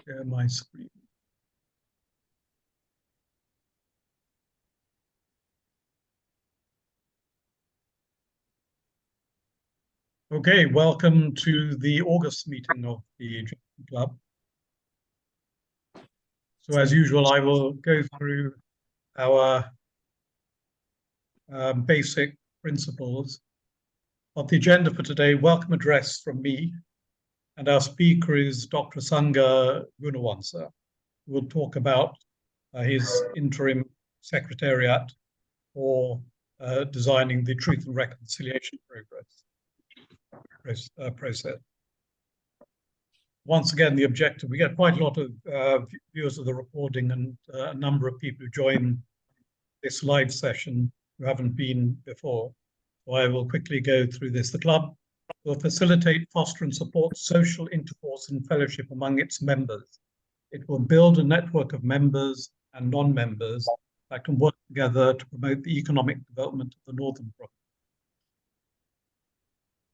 share my screen. Okay, welcome to the August meeting of the Jaffna Club. So as usual, I will go through our basic principles of the agenda for today. Welcome address from me, and our speaker is Dr. Asanga Gunawansa, who will talk about his Interim Secretariat for designing the Truth and Reconciliation process. Once again, the objective, we get quite a lot of viewers of the recording and a number of people who join this live session who haven't been before. So I will quickly go through this. The club will facilitate, foster and support social intercourse and fellowship among its members. It will build a network of members and non-members that can work together to promote the economic development of the Northern Province.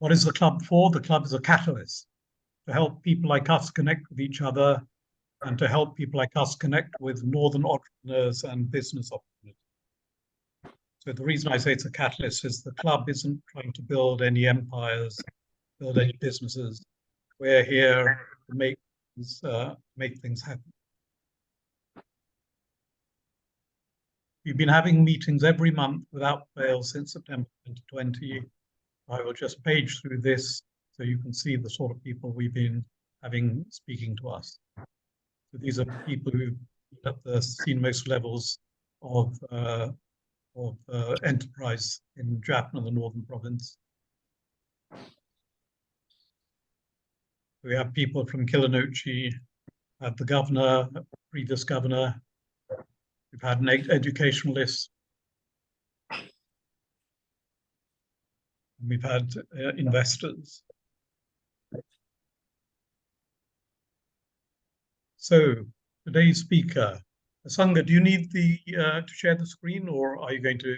What is the club for? The club is a catalyst to help people like us connect with each other and to help people like us connect with Northern entrepreneurs and business opportunities. So the reason I say it's a catalyst is the club isn't trying to build any empires, build any businesses. We're here to make things happen. We've been having meetings every month without fail since September 2020. I will just page through this so you can see the sort of people we've been having speaking to us. So these are people who've at the senior-most levels of enterprise in Jaffna, the Northern Province. We have people from Kilinochie, the governor, previous governor. We've had an educationalist. We've had investors. So today's speaker, Asanga, do you need the to share the screen, or are you going to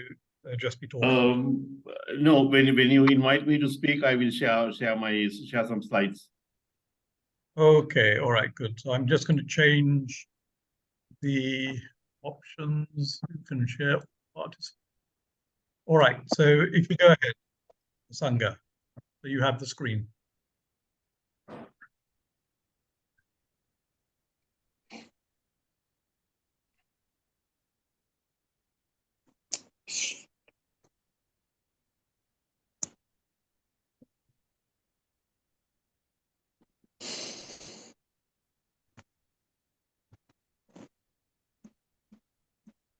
just be talking? No, when you invite me to speak, I will share some slides. Okay, all right, good. So I'm just going to change the options. You can share participants. All right, so if you go ahead, Asanga, so you have the screen.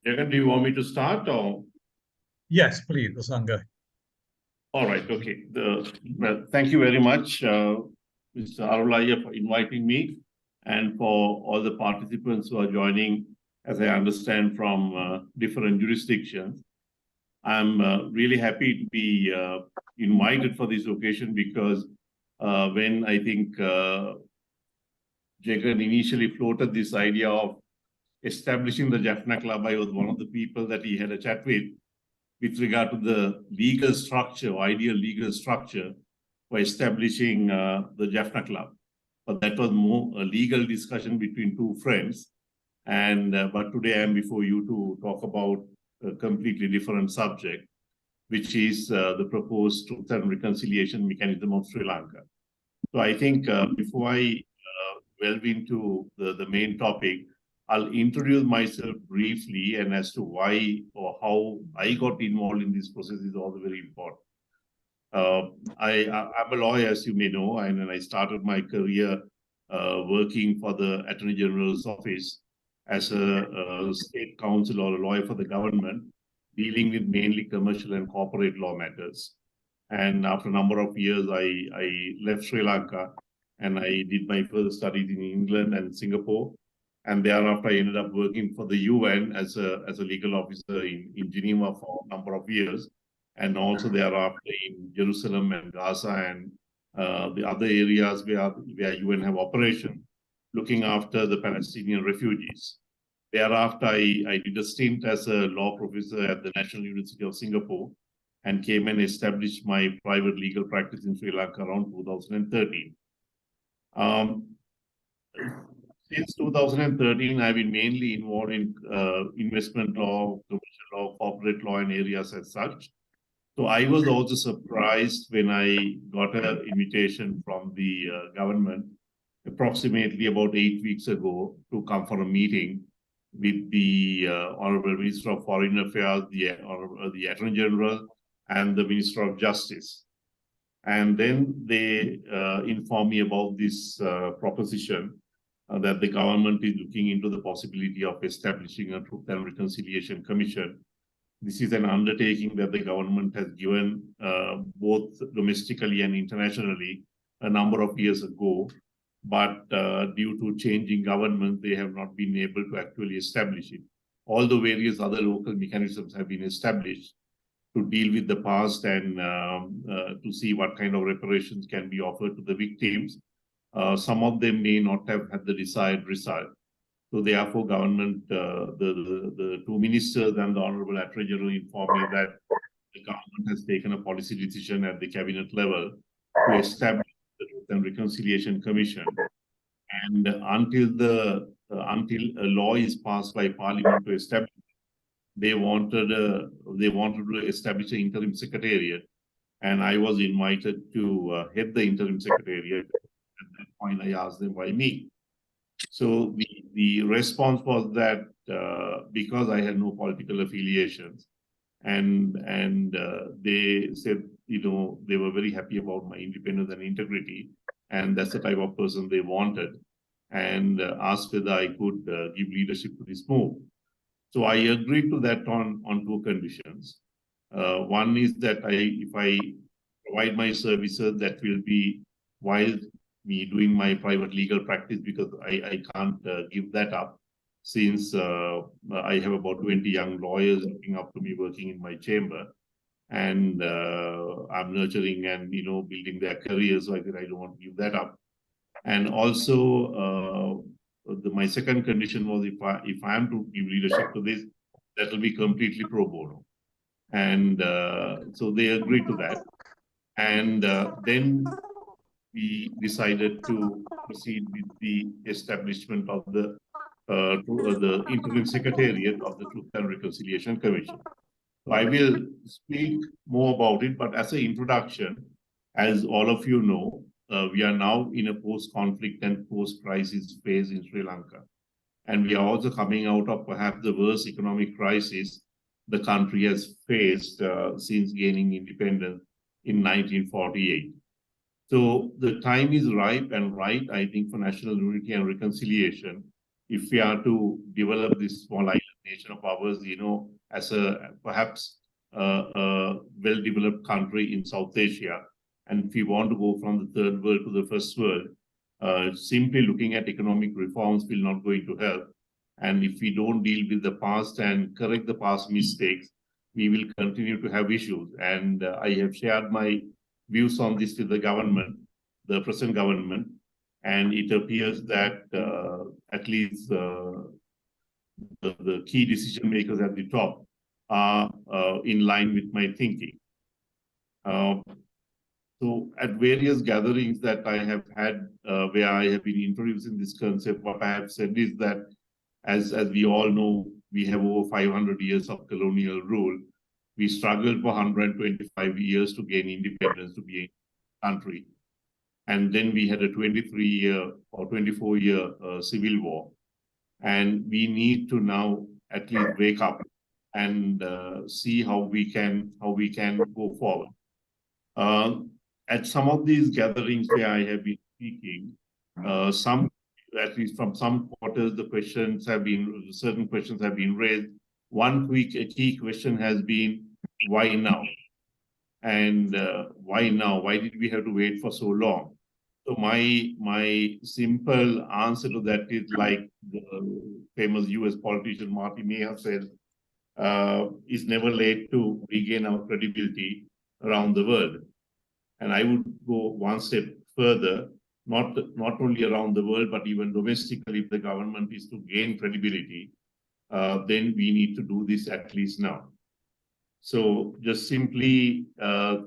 Jagan, do you want me to start or? Yes, please, Asanga. All right, okay. Well, thank you very much, Mr. Arulaya, for inviting me and for all the participants who are joining, as I understand, from different jurisdictions. I'm really happy to be invited for this occasion because when I think Jagan initially floated this idea of establishing the Jaffna Club, I was one of the people that he had a chat with regard to the legal structure, ideal legal structure for establishing the Jaffna Club. But that was more a legal discussion between two friends. And but today I'm before you to talk about a completely different subject, which is the proposed Truth and Reconciliation mechanism of Sri Lanka. So I think before I delve into the main topic, I'll introduce myself briefly, and as to why or how I got involved in this process is also very important. I'm a lawyer, as you may know, and I started my career working for the Attorney General's office as a state counsel or a lawyer for the government, dealing with mainly commercial and corporate law matters. And after a number of years, I left Sri Lanka and I did my further studies in England and Singapore. And thereafter, I ended up working for the UN as a legal officer in Geneva for a number of years. And also thereafter in Jerusalem and Gaza and the other areas where UN have operation, looking after the Palestinian refugees. Thereafter, I did a stint as a law professor at the National University of Singapore and came and established my private legal practice in Sri Lanka around 2013. Since 2013, I've been mainly involved in investment law, commercial law, corporate law, and areas as such. So I was also surprised when I got an invitation from the government approximately about 8 weeks ago to come for a meeting with the Honorable Minister of Foreign Affairs, the Attorney General, and the Minister of Justice. And then they informed me about this proposition that the government is looking into the possibility of establishing a Truth and Reconciliation Commission. This is an undertaking that the government has given both domestically and internationally a number of years ago. But due to changing government, they have not been able to actually establish it. All the various other local mechanisms have been established to deal with the past and to see what kind of reparations can be offered to the victims. Some of them may not have had the desired result. So therefore, government, the two ministers and the Honorable Attorney General informed me that the government has taken a policy decision at the cabinet level to establish the Truth and Reconciliation Commission. And until a law is passed by Parliament to establish, they wanted to establish an interim secretariat, and I was invited to head the interim secretariat. At that point, I asked them why me. So the response was that because I had no political affiliations, and they said, you know, they were very happy about my independence and integrity, and that's the type of person they wanted, and asked whether I could give leadership to this move. So I agreed to that on two conditions. One is that if I provide my services, that will be while me doing my private legal practice, because I can't give that up, since I have about 20 young lawyers looking up to me working in my chamber, and I'm nurturing and building their careers. So I said I don't want to give that up. And also my second condition was if I am to give leadership to this, that will be completely pro bono. And so they agreed to that. And then we decided to proceed with the establishment of the Interim Secretariat of the Truth and Reconciliation Commission. So I will speak more about it, but as an introduction, as all of you know, we are now in a post-conflict and post-crisis phase in Sri Lanka. And we are also coming out of perhaps the worst economic crisis the country has faced since gaining independence in 1948. So the time is ripe and right, I think, for national unity and reconciliation. If we are to develop this small island nation of ours, as a perhaps well-developed country in South Asia, and if we want to go from the third world to the first world, simply looking at economic reforms will not going to help. And if we don't deal with the past and correct the past mistakes, we will continue to have issues. And I have shared my views on this with the government, the present government, and it appears that at least the key decision makers at the top are in line with my thinking. So at various gatherings that I have had where I have been introducing this concept, what I have said is that as we all know, we have over 500 years of colonial rule. We struggled for 125 years to gain independence, to be a country. And then we had a 23-year or 24-year civil war. And we need to now at least wake up and see how we can go forward. At some of these gatherings where I have been speaking, at least from some quarters, certain questions have been raised. One key question has been, why now? And why now? Why did we have to wait for so long? So my simple answer to that is like the famous US politician Marty May have said, it's never late to regain our credibility around the world. And I would go one step further, not only around the world, but even domestically. If the government is to gain credibility, then we need to do this at least now. So just simply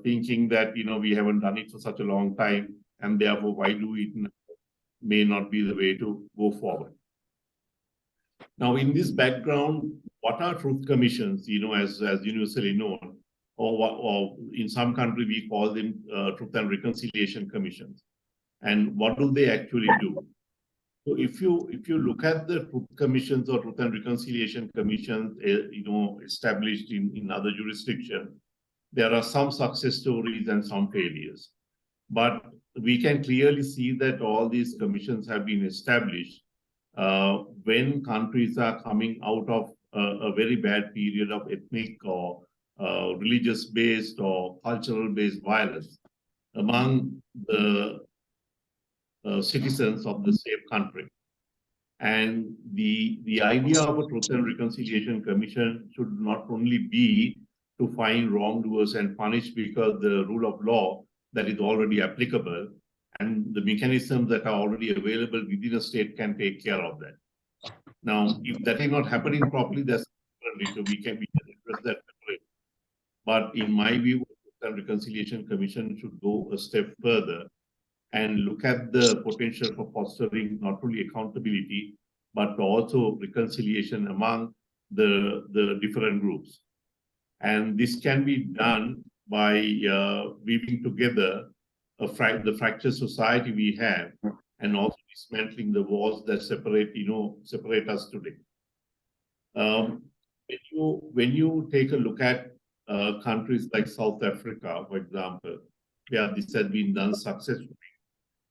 thinking that, we haven't done it for such a long time, and therefore why do it now may not be the way to go forward. Now, in this background, what are truth commissions, as universally known, or in some country we call them truth and reconciliation commissions. And what do they actually do? So if you look at the truth commissions or truth and reconciliation commissions, established in other jurisdictions, there are some success stories and some failures. But we can clearly see that all these commissions have been established when countries are coming out of a very bad period of ethnic or religious-based or cultural-based violence among the citizens of the same country. And the idea of a Truth and Reconciliation Commission should not only be to find wrongdoers and punish because the rule of law that is already applicable and the mechanisms that are already available within a state can take care of that. Now, if that is not happening properly, that's a different issue. We can address that separately. But in my view, the Truth and Reconciliation Commission should go a step further and look at the potential for fostering not only accountability, but also reconciliation among the different groups. And this can be done by weaving together the fractured society we have, and also dismantling the walls that separate us today. When you take a look at countries like South Africa, for example, where this has been done successfully.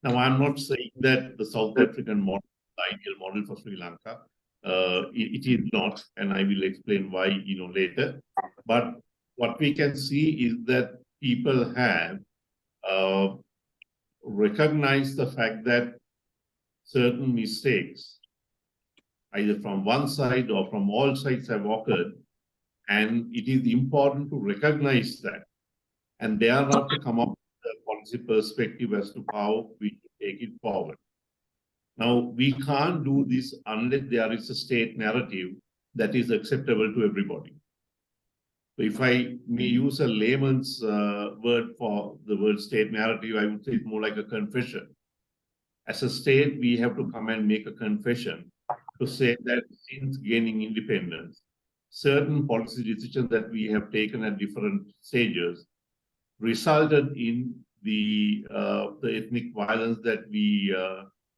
Now, I'm not saying that the South African model is the ideal model for Sri Lanka. It is not, and I will explain why later. But what we can see is that people have recognized the fact that certain mistakes, either from one side or from all sides, have occurred, and it is important to recognize that, and thereafter come up policy perspective as to how we take it forward. Now, we can't do this unless there is a state narrative that is acceptable to everybody. So if I may use a layman's word for the word state narrative, I would say it's more like a confession. As a state, we have to come and make a confession to say that since gaining independence, certain policy decisions that we have taken at different stages resulted in the ethnic violence that we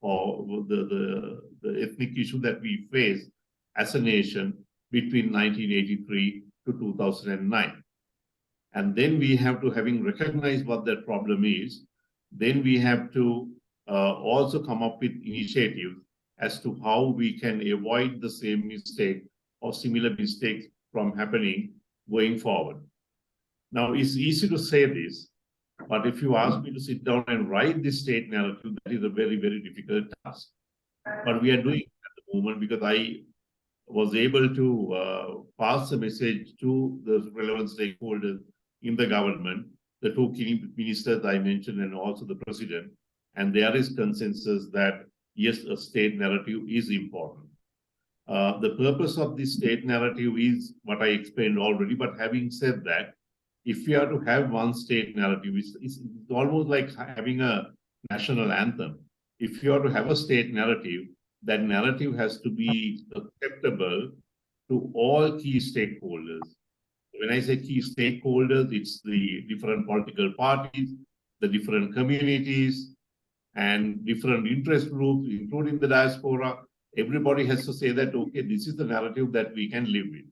or the ethnic issue that we face as a nation between 1983 to 2009. And then we have to, having recognized what that problem is, then we have to also come up with initiatives as to how we can avoid the same mistake or similar mistakes from happening going forward. Now, it's easy to say this, but if you ask me to sit down and write this state narrative, that is a very, very difficult task. But we are doing it at the moment because I was able to pass the message to the relevant stakeholders in the government, the two key ministers I mentioned, and also the president. And there is consensus that, yes, a state narrative is important. The purpose of this state narrative is what I explained already, but having said that, if you are to have one state narrative, it's almost like having a national anthem. If you are to have a state narrative, that narrative has to be acceptable to all key stakeholders. When I say key stakeholders, it's the different political parties, the different communities, and different interest groups, including the diaspora. Everybody has to say that, okay, this is the narrative that we can live with.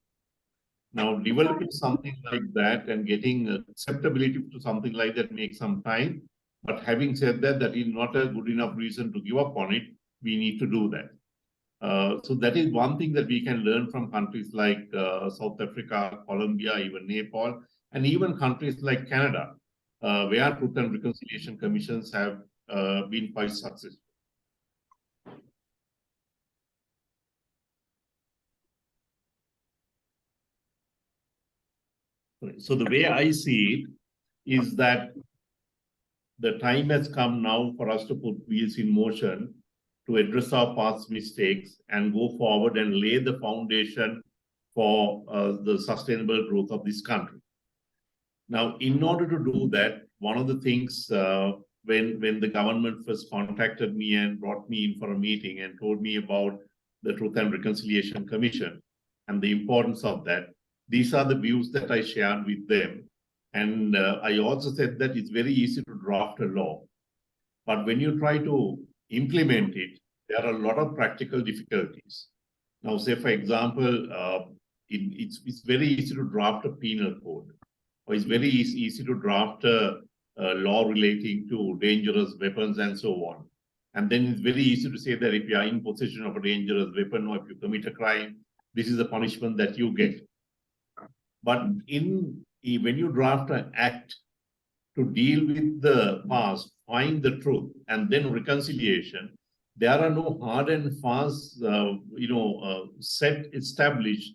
Now, developing something like that and getting acceptability to something like that makes some time. But having said that, that is not a good enough reason to give up on it. We need to do that. So that is one thing that we can learn from countries like South Africa, Colombia, even Nepal, and even countries like Canada, where Truth and Reconciliation Commissions have been quite successful. So the way I see it is that the time has come now for us to put wheels in motion to address our past mistakes and go forward and lay the foundation for the sustainable growth of this country. Now, in order to do that, one of the things when the government first contacted me and brought me in for a meeting and told me about the Truth and Reconciliation Commission and the importance of that. These are the views that I shared with them. And I also said that it's very easy to draft a law, but when you try to implement it, there are a lot of practical difficulties. Now, say, for example, it's very easy to draft a penal code, or it's very easy to draft a law relating to dangerous weapons and so on. And then it's very easy to say that if you are in possession of a dangerous weapon or if you commit a crime, this is the punishment that you get. But when you draft an act to deal with the past, find the truth, and then reconciliation, there are no hard and fast, set established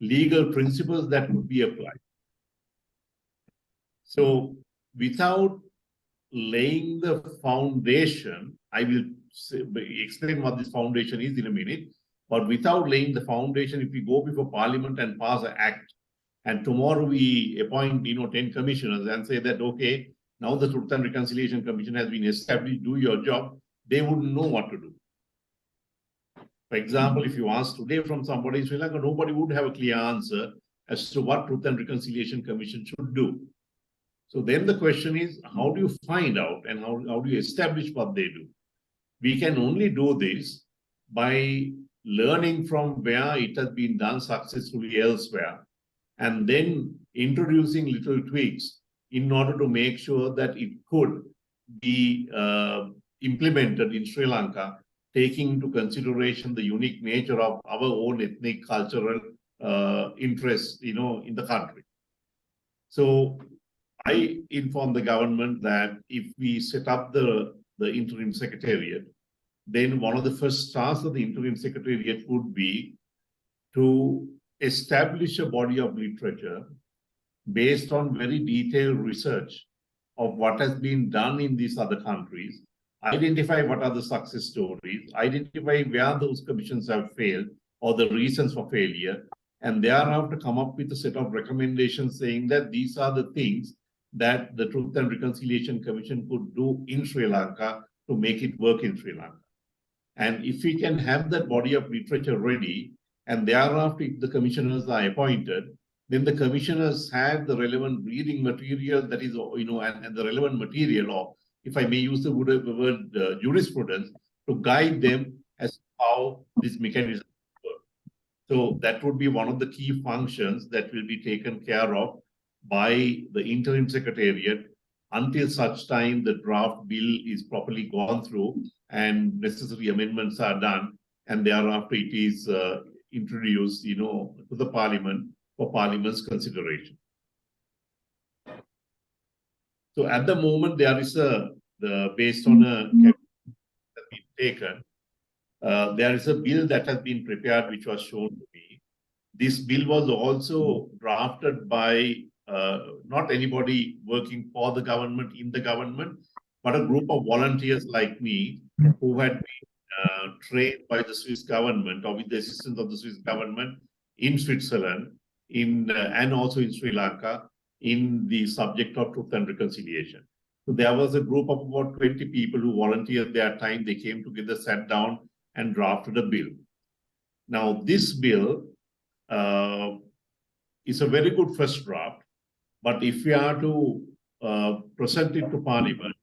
legal principles that would be applied. So without laying the foundation, I will explain what this foundation is in a minute, but without laying the foundation, if we go before Parliament and pass an act, and tomorrow we appoint 10 commissioners and say that, okay, now the Truth and Reconciliation Commission has been established, do your job, they wouldn't know what to do. For example, if you ask today from somebody in Sri Lanka, nobody would have a clear answer as to what Truth and Reconciliation Commission should do. So then the question is, how do you find out and how do you establish what they do? We can only do this by learning from where it has been done successfully elsewhere, and then introducing little tweaks in order to make sure that it could be implemented in Sri Lanka, taking into consideration the unique nature of our own ethnic, cultural interests, in the country. So I informed the government that if we set up the Interim Secretariat, then one of the first tasks of the Interim Secretariat would be to establish a body of literature based on very detailed research of what has been done in these other countries, identify what are the success stories, identify where those commissions have failed or the reasons for failure, and thereafter come up with a set of recommendations saying that these are the things that the Truth and Reconciliation Commission could do in Sri Lanka to make it work in Sri Lanka. And if we can have that body of literature ready, and thereafter if the commissioners are appointed, then the commissioners have the relevant reading material that is, and the relevant material, or if I may use the word jurisprudence, to guide them as to how this mechanism works. So that would be one of the key functions that will be taken care of by the Interim Secretariat until such time the draft bill is properly gone through and necessary amendments are done, and thereafter it is introduced, to the Parliament for Parliament's consideration. So at the moment, there is based on a cabinet that has been taken, there is a bill that has been prepared, which was shown to me. This bill was also drafted by not anybody working for the government, in the government, but a group of volunteers like me who had been trained by the Swiss government or with the assistance of the Swiss government in Switzerland, and also in Sri Lanka, in the subject of truth and reconciliation. So there was a group of about 20 people who volunteered their time. They came together, sat down, and drafted a bill. Now, this bill is a very good first draft, but if we are to present it to Parliament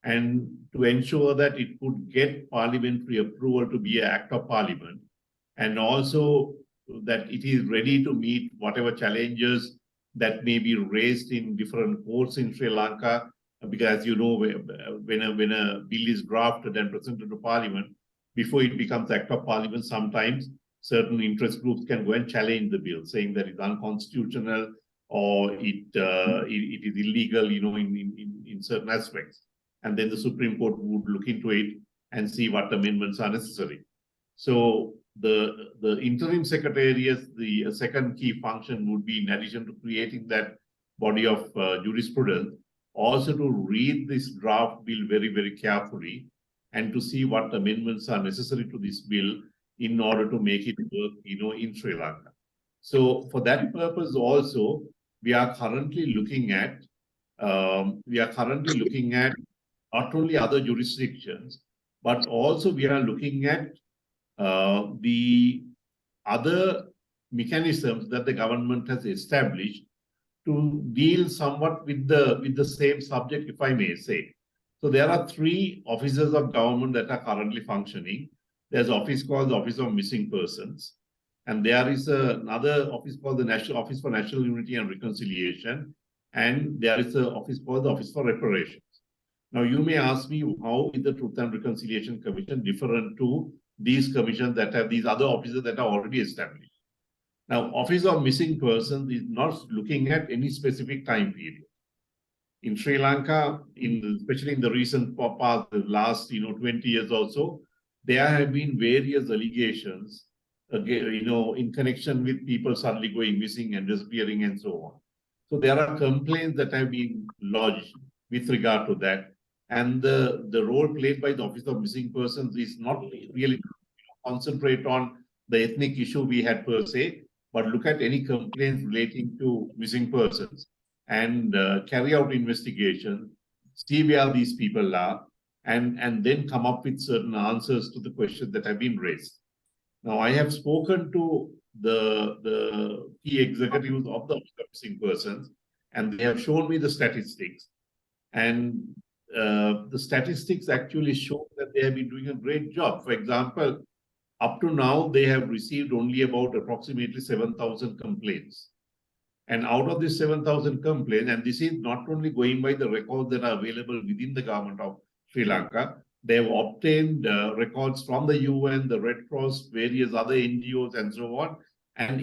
and to ensure that it could get parliamentary approval to be an act of Parliament, and also that it is ready to meet whatever challenges that may be raised in different courts in Sri Lanka, because as you know, when a bill is drafted and presented to Parliament, before it becomes Act of Parliament, sometimes certain interest groups can go and challenge the bill, saying that it's unconstitutional or it is illegal, in certain aspects. And then the Supreme Court would look into it and see what amendments are necessary. So the Interim Secretariat, the second key function would be, in addition to creating that body of jurisprudence, also to read this draft bill very, very carefully and to see what amendments are necessary to this bill in order to make it work, in Sri Lanka. So for that purpose also, we are currently looking at not only other jurisdictions, but also we are looking at the other mechanisms that the government has established to deal somewhat with the same subject, if I may say. So there are 3 offices of government that are currently functioning. There's an office called the Office of Missing Persons, and there is another office called the National Office for National Unity and Reconciliation, and there is an office called the Office for Reparations. Now, you may ask me, how is the Truth and Reconciliation Commission different to these commissions that have these other offices that are already established? Now, Office of Missing Persons is not looking at any specific time period. In Sri Lanka, especially in the recent past, the last 20 years or so, there have been various allegations, in connection with people suddenly going missing and disappearing and so on. So there are complaints that have been lodged with regard to that. And the role played by the Office of Missing Persons is not really concentrate on the ethnic issue we had per se, but look at any complaints relating to missing persons and carry out investigation, see where these people are, and then come up with certain answers to the questions that have been raised. Now, I have spoken to the key executives of the Office of Missing Persons, and they have shown me the statistics. And the statistics actually show that they have been doing a great job. For example, up to now, they have received only about approximately 7,000 complaints. And out of these 7,000 complaints, and this is not only going by the records that are available within the Government of Sri Lanka, they have obtained records from the UN, the Red Cross, various other NGOs, and so on. And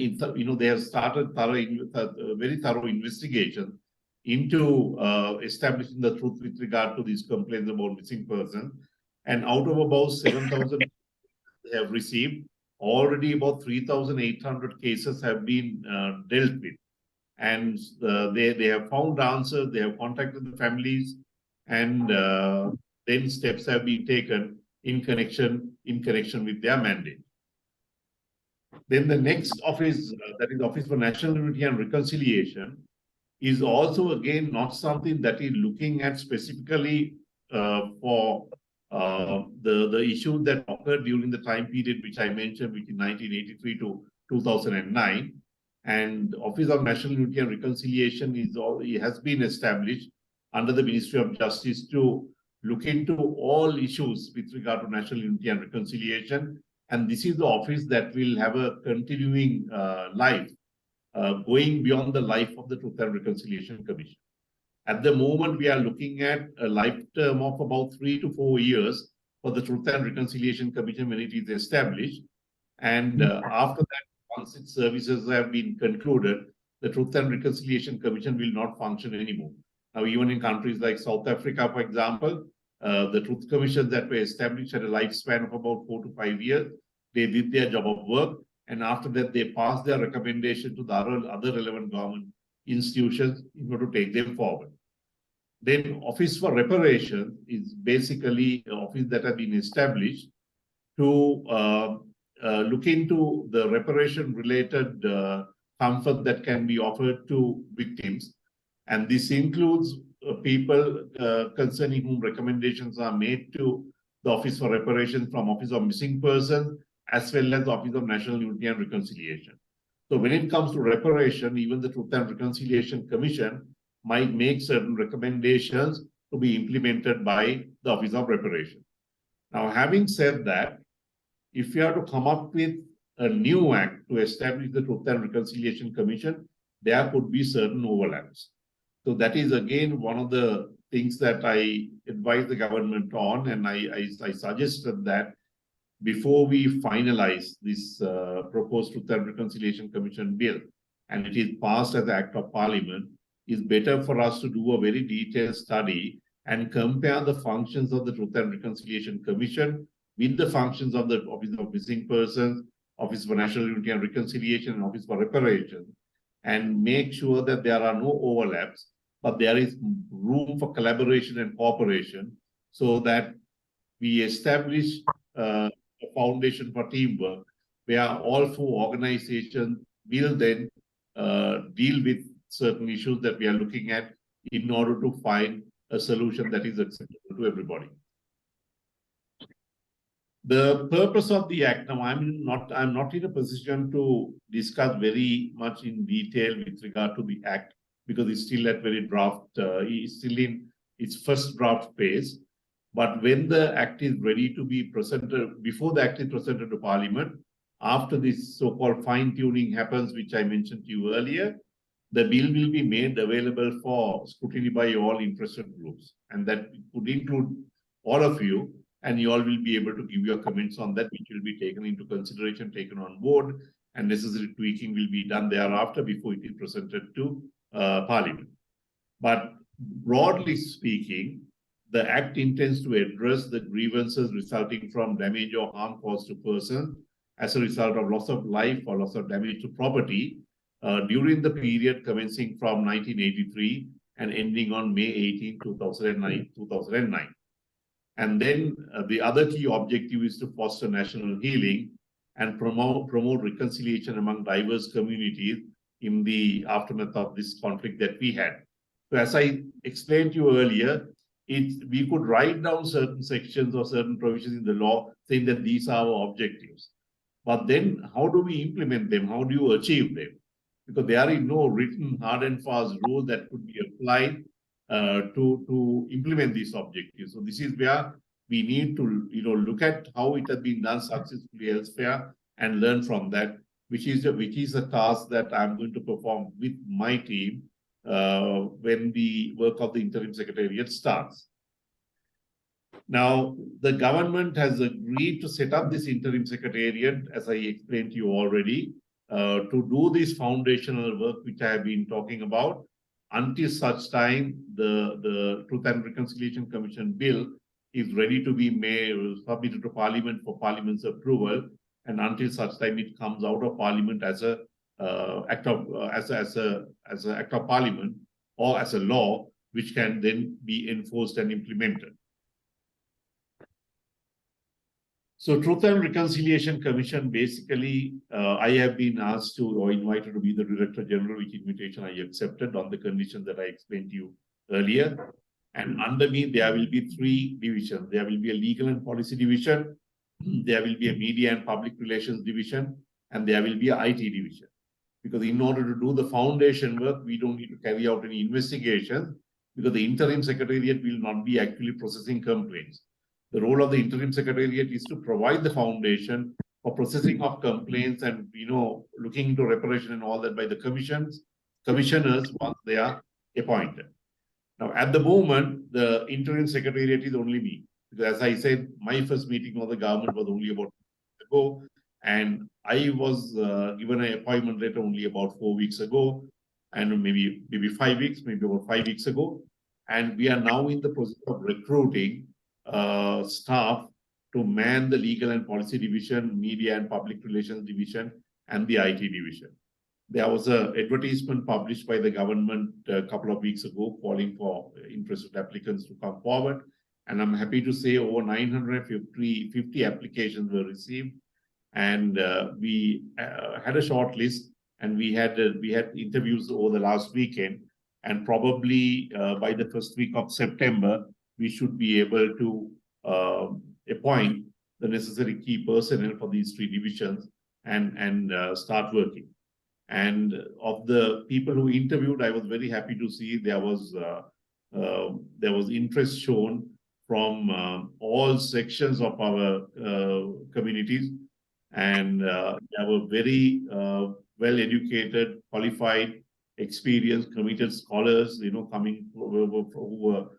they have started very thorough investigation into establishing the truth with regard to these complaints about missing persons. And out of about 7,000 they have received, already about 3,800 cases have been dealt with. And they have found answers, they have contacted the families, and then steps have been taken in connection with their mandate. Then the next office, that is Office for National Unity and Reconciliation, is also again not something that is looking at specifically for the issues that occurred during the time period which I mentioned, which is 1983 to 2009. And Office of National Unity and Reconciliation has been established under the Ministry of Justice to look into all issues with regard to national unity and reconciliation. And this is the office that will have a continuing life, going beyond the life of the Truth and Reconciliation Commission. At the moment, we are looking at a lifetime of about 3 to 4 years for the Truth and Reconciliation Commission when it is established. And after that, once its services have been concluded, the Truth and Reconciliation Commission will not function anymore. Now, even in countries like South Africa, for example, the Truth Commissions that were established had a lifespan of about 4 to 5 years. They did their job of work, and after that, they passed their recommendation to the other relevant government institutions in order to take them forward. Then Office for Reparation is basically an office that has been established to look into the reparation-related comfort that can be offered to victims. And this includes people concerning whom recommendations are made to the Office for Reparation from Office of Missing Persons, as well as the Office of National Unity and Reconciliation. So when it comes to reparation, even the Truth and Reconciliation Commission might make certain recommendations to be implemented by the Office of Reparation. Now, having said that, if you are to come up with a new act to establish the Truth and Reconciliation Commission, there could be certain overlaps. So that is again one of the things that I advise the government on, and I suggested that before we finalize this proposed Truth and Reconciliation Commission bill, and it is passed as an Act of Parliament, it's better for us to do a very detailed study and compare the functions of the Truth and Reconciliation Commission with the functions of the Office of Missing Persons, Office for National Unity and Reconciliation, and Office for Reparation, and make sure that there are no overlaps, but there is room for collaboration and cooperation so that we establish a foundation for teamwork where all 4 organizations will then deal with certain issues that we are looking at in order to find a solution that is acceptable to everybody. The purpose of the Act, now I'm not in a position to discuss very much in detail with regard to the Act because it's still at very draft, it's still in its first draft phase. But when the Act is ready to be presented, before the Act is presented to Parliament, after this so-called fine-tuning happens, which I mentioned to you earlier, the bill will be made available for scrutiny by all interested groups. And that would include all of you, and you all will be able to give your comments on that, which will be taken into consideration, taken on board, and necessary tweaking will be done thereafter before it is presented to Parliament. But broadly speaking, the Act intends to address the grievances resulting from damage or harm caused to person as a result of loss of life or loss of damage to property during the period commencing from 1983 and ending on May 18, 2009. And then the other key objective is to foster national healing and promote reconciliation among diverse communities in the aftermath of this conflict that we had. So as I explained to you earlier, we could write down certain sections or certain provisions in the law saying that these are our objectives. But then how do we implement them? How do you achieve them? Because there is no written hard and fast rule that could be applied to implement these objectives. So this is where we need to look at how it has been done successfully elsewhere and learn from that, which is a task that I'm going to perform with my team when the work of the Interim Secretariat starts. Now, the government has agreed to set up this Interim Secretariat, as I explained to you already, to do this foundational work which I have been talking about until such time the Truth and Reconciliation Commission bill is ready to be submitted to Parliament for Parliament's approval, and until such time it comes out of Parliament as an act of Parliament or as a law which can then be enforced and implemented. So Truth and Reconciliation Commission, basically, I have been asked to or invited to be the Director General, which invitation I accepted on the condition that I explained to you earlier. And under me, there will be 3 divisions. There will be a Legal and Policy Division, there will be a Media and Public Relations Division, and there will be an IT Division. Because in order to do the foundation work, we don't need to carry out any investigation because the Interim Secretariat will not be actually processing complaints. The role of the Interim Secretariat is to provide the foundation for processing of complaints and looking into reparation and all that by the commissioners once they are appointed. Now, at the moment, the Interim Secretariat is only me. Because as I said, my first meeting of the government was only about a week ago, and I was given an appointment letter only about 4 weeks ago, and maybe 5 weeks, maybe about 5 weeks ago. And we are now in the process of recruiting staff to man the Legal and Policy Division, Media and Public Relations Division, and the IT Division. There was an advertisement published by the government a couple of weeks ago calling for interested applicants to come forward. And I'm happy to say over 950 applications were received. And we had a short list, and we had interviews over the last weekend. And probably by the first week of September, we should be able to appoint the necessary key personnel for these 3 divisions and start working. And of the people who interviewed, I was very happy to see there was interest shown from all sections of our communities, and there were very well-educated, qualified, experienced, committed scholars, coming who were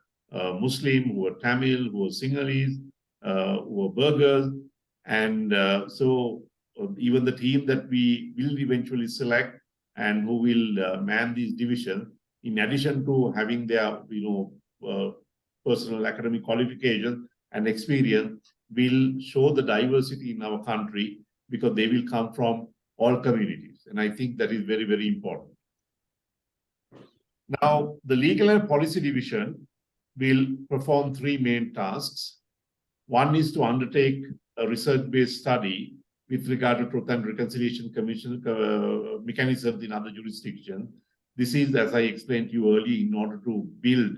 Muslim, who were Tamil, who were Sinhalese, who were Burghers, and so even the team that we will eventually select and who will man these divisions, in addition to having their personal academic qualifications and experience, will show the diversity in our country because they will come from all communities, and I think that is very, very important. Now, the Legal and Policy Division will perform 3 main tasks. One is to undertake a research-based study with regard to Truth and Reconciliation Commission mechanisms in other jurisdictions. This is, as I explained to you earlier, in order to build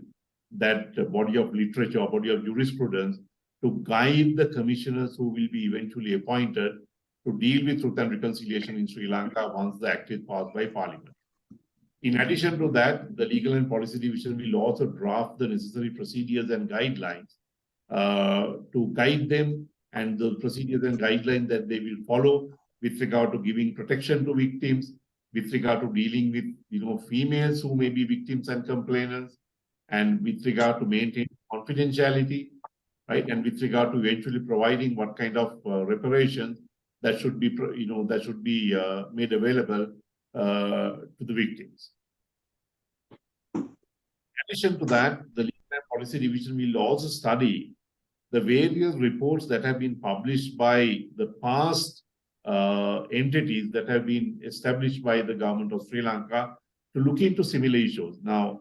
that body of literature or body of jurisprudence to guide the commissioners who will be eventually appointed to deal with truth and reconciliation in Sri Lanka once the act is passed by Parliament. In addition to that, the Legal and Policy Division will also draft the necessary procedures and guidelines to guide them, and the procedures and guidelines that they will follow with regard to giving protection to victims, with regard to dealing with females who may be victims and complainants, and with regard to maintaining confidentiality, right, and with regard to eventually providing what kind of reparations that should be made available to the victims. In addition to that, the Legal and Policy Division will also study the various reports that have been published by the past entities that have been established by the Government of Sri Lanka to look into similar issues. Now,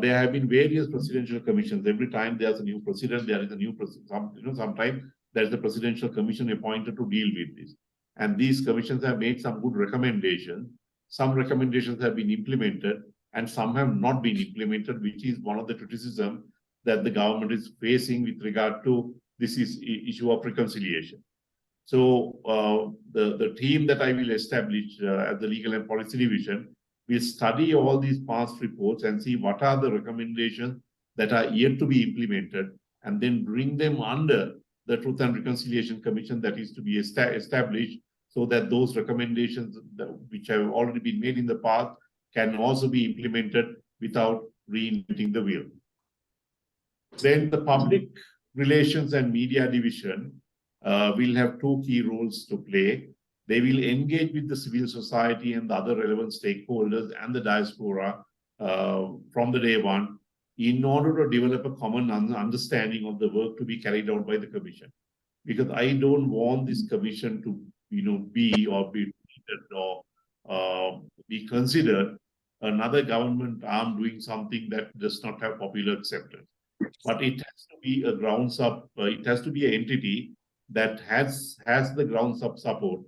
there have been various presidential commissions. Every time there's a new president, there is a new president. Sometimes there's a presidential commission appointed to deal with this. And these commissions have made some good recommendations. Some recommendations have been implemented and some have not been implemented, which is one of the criticisms that the government is facing with regard to this issue of reconciliation. So the team that I will establish at the Legal and Policy Division will study all these past reports and see what are the recommendations that are yet to be implemented, and then bring them under the Truth and Reconciliation Commission that is to be established, so that those recommendations which have already been made in the past can also be implemented without reinventing the wheel. Then the Public Relations and Media Division will have two key roles to play. They will engage with the civil society and the other relevant stakeholders and the diaspora from the day one in order to develop a common understanding of the work to be carried out by the Commission. Because I don't want this Commission to be considered another government arm doing something that does not have popular acceptance. But it has to be a grounds up, it has to be an entity that has the grounds up support.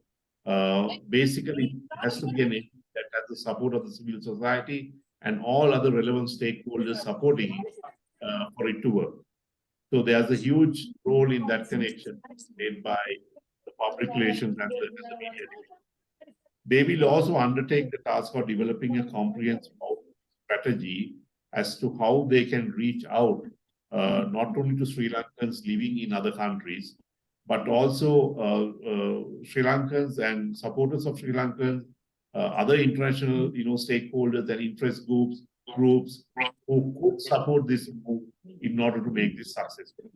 Basically, it has to be an entity that has the support of the civil society and all other relevant stakeholders supporting it for it to work. So there's a huge role in that connection played by the public relations and the media. They will also undertake the task of developing a comprehensive strategy as to how they can reach out not only to Sri Lankans living in other countries, but also Sri Lankans and supporters of Sri Lankans, other international stakeholders and interest groups who could support this move in order to make this successful.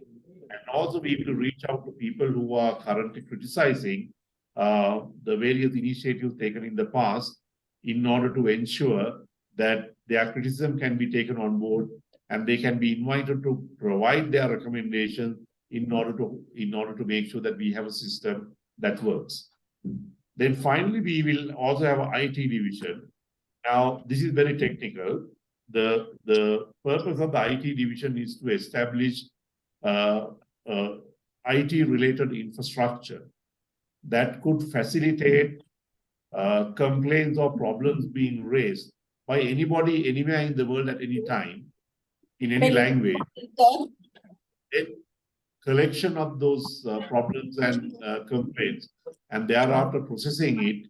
And also we will reach out to people who are currently criticizing the various initiatives taken in the past in order to ensure that their criticism can be taken on board and they can be invited to provide their recommendations in order to make sure that we have a system that works. Then finally, we will also have an IT division. Now, this is very technical. The purpose of the IT division is to establish IT-related infrastructure that could facilitate complaints or problems being raised by anybody, anywhere in the world at any time, in any language. Collection of those problems and complaints, and thereafter processing it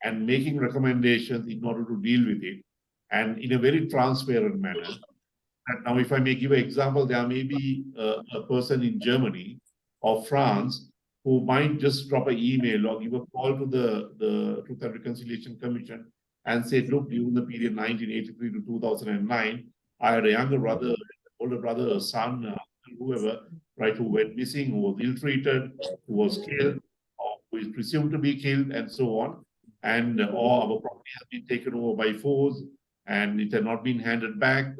and making recommendations in order to deal with it, and in a very transparent manner. And now, if I may give an example, there may be a person in Germany or France who might just drop an email or give a call to the Truth and Reconciliation Commission and say, look, during the period 1983 to 2009, I had a younger brother, an older brother, a son, whoever, right, who went missing, who was ill-treated, who was killed, or who is presumed to be killed, and so on. And or our property has been taken over by force, and it had not been handed back.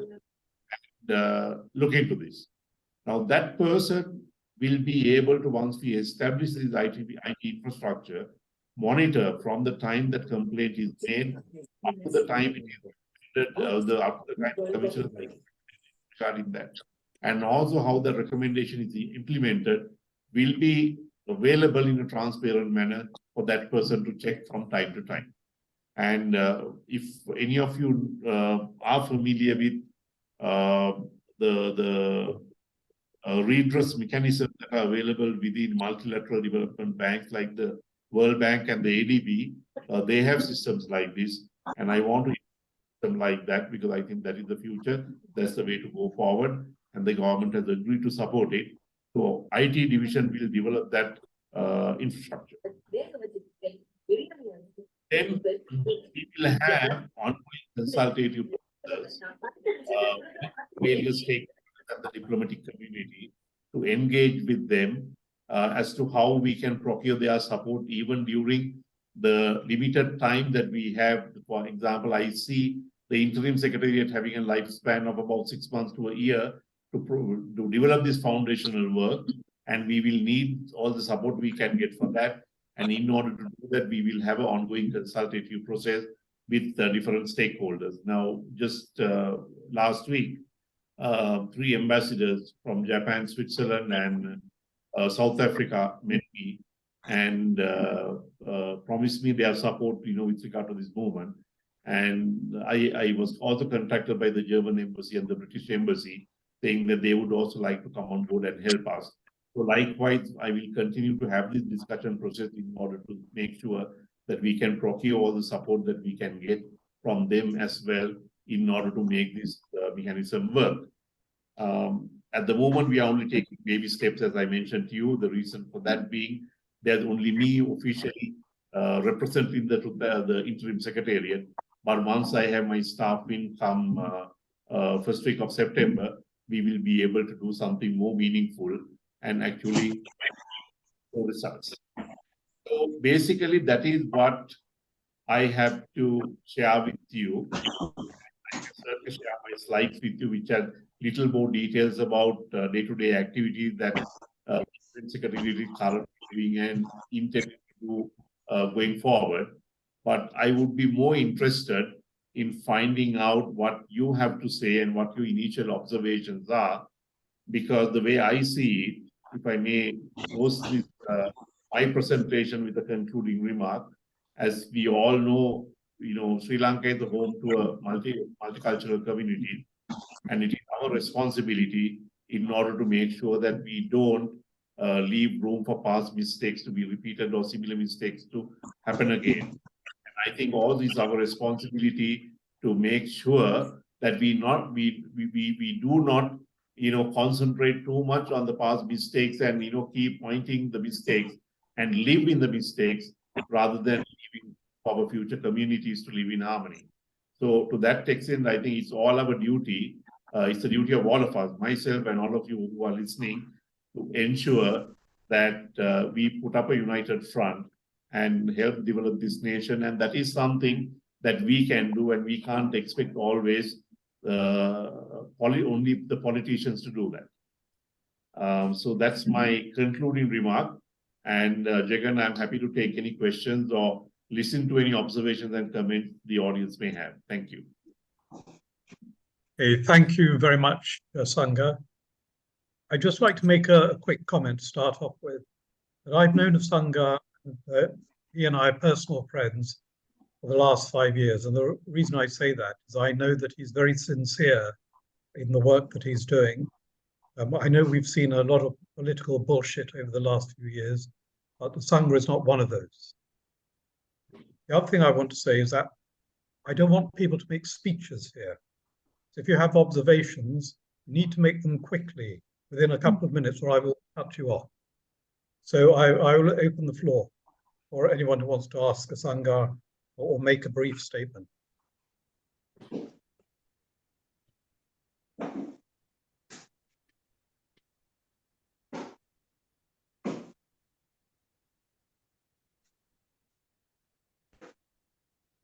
And look into this. Now, that person will be able to, once we establish this IT infrastructure, monitor from the time that complaint is made up to the time it is up to the time the commission is regarding that. And also how the recommendation is implemented will be available in a transparent manner for that person to check from time to time. And if any of you are familiar with the redress mechanisms that are available within multilateral development banks like the World Bank and the ADB. They have systems like this, and I want to use them like that because I think that is the future. That's the way to go forward, and the government has agreed to support it. So IT division will develop that infrastructure. Then we will have ongoing consultative process with various stakeholders and the diplomatic community to engage with them as to how we can procure their support even during the limited time that we have. For example, I see the Interim Secretariat having a lifespan of about 6 months to a year to develop this foundational work, and we will need all the support we can get for that. And in order to do that, we will have an ongoing consultative process with different stakeholders. Now, just last week, 3 ambassadors from Japan, Switzerland, and South Africa met me and promised me their support, with regard to this movement. And I was also contacted by the German embassy and the British embassy, saying that they would also like to come on board and help us. So likewise, I will continue to have this discussion process in order to make sure that we can procure all the support that we can get from them as well in order to make this mechanism work. At the moment, we are only taking baby steps, as I mentioned to you. The reason for that being there's only me officially representing the Interim Secretariat. But once I have my staff in come first week of September, we will be able to do something more meaningful and actually results. So basically, that is what I have to share with you. I can certainly share my slides with you, which are little more details about day-to-day activities that the Secretariat is currently doing and intend to do going forward. But I would be more interested in finding out what you have to say and what your initial observations are, because the way I see it, if I may close this my presentation with a concluding remark, as we all know, Sri Lanka is the home to a multicultural community, and it is our responsibility in order to make sure that we don't leave room for past mistakes to be repeated or similar mistakes to happen again. And I think all this is our responsibility to make sure that we do not concentrate too much on the past mistakes and keep pointing the mistakes and live in the mistakes rather than leaving for our future communities to live in harmony. So to that extent, I think it's all our duty. It's the duty of all of us, myself and all of you who are listening, to ensure that we put up a united front and help develop this nation. And that is something that we can do, and we can't expect always only the politicians to do that. So that's my concluding remark. And Jagan, I'm happy to take any questions or listen to any observations and comments the audience may have. Thank you. Okay, thank you very much, Asanga. I'd just like to make a quick comment to start off with. That I've known Asanga, he and I are personal friends for the last 5 years. And the reason I say that is I know that he's very sincere in the work that he's doing. I know we've seen a lot of political bullshit over the last few years, but Asanga is not one of those. The other thing I want to say is that I don't want people to make speeches here. So if you have observations, you need to make them quickly, within a couple of minutes, or I will cut you off. So I will open the floor for anyone who wants to ask Asanga or make a brief statement.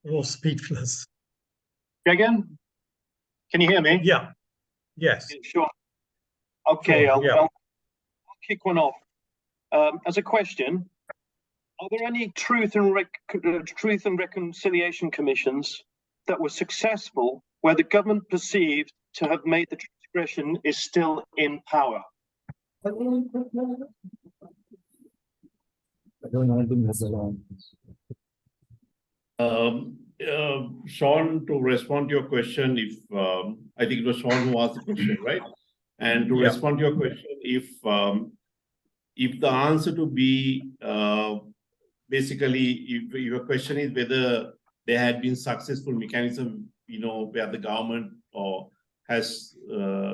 We're all speechless. Again, can you hear me? Yeah. Yes. Sure. Okay, Sure, I'll kick one off. As a question, are there any truth and reconciliation commissions that were successful where the government perceived to have made the transgression is still in power? Sean, to respond to your question, if I think it was Sean who asked the question, right? And to respond to your question, if the answer to be basically, if your question is whether there had been successful mechanism, where the government or has